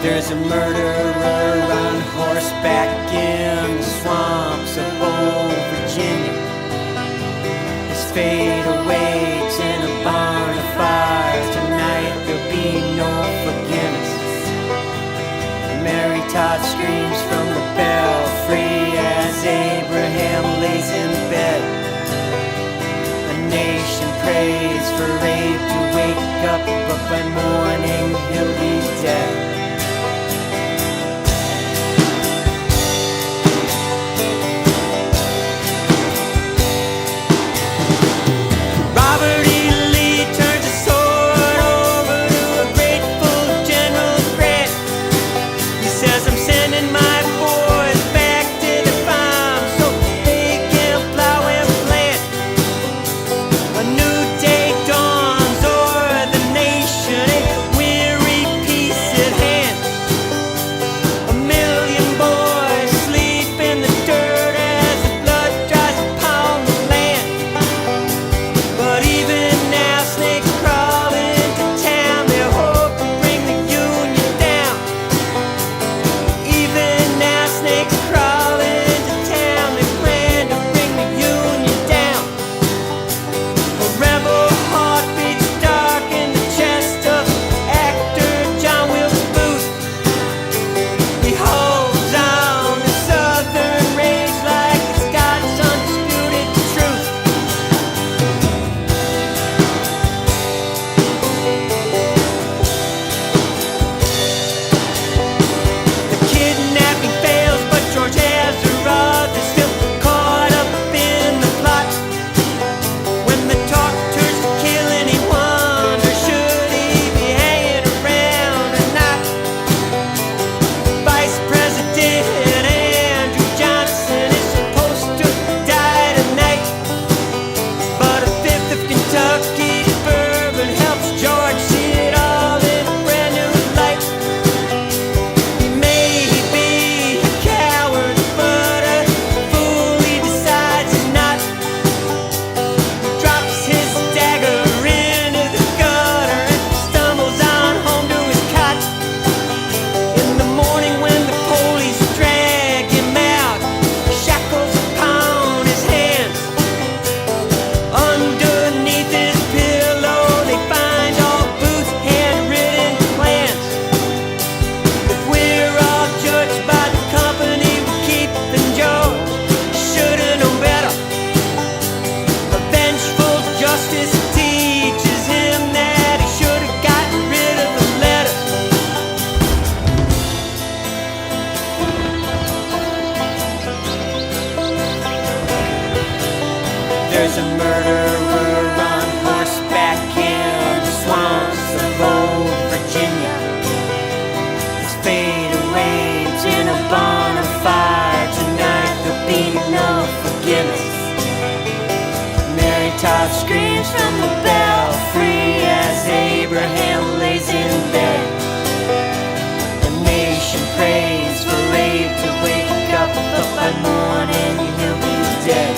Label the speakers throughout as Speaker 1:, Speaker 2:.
Speaker 1: There's a murderer on horseback in the swamps of old Virginia. His fate awaits in a barn of fire. Tonight there'll be no forgiveness. Mary Todd screams from the belfry as Abraham lays in bed. A nation prays for Abe to wake up, but by morning he'll be dead. There's a murderer on horseback in the swamps of old Virginia. His fate awaits in a barn of fire. Tonight there'll be no forgiveness. Mary Todd screams from the belfry as Abraham lays in bed. The nation prays for Abe to wake up, but by morning he'll be dead.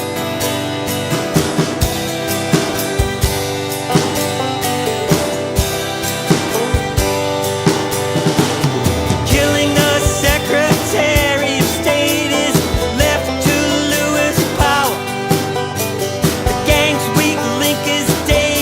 Speaker 2: Weak link is dead.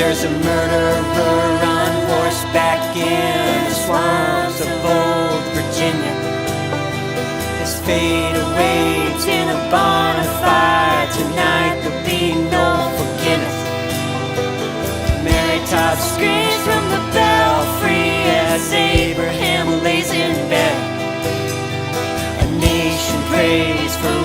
Speaker 1: There's a murderer on horseback in the swamps of old Virginia. His fate awaits in a bonfire. Tonight there'll be no forgiveness. Mary Todd screams from the belfry as Abraham lays in bed. A nation prays for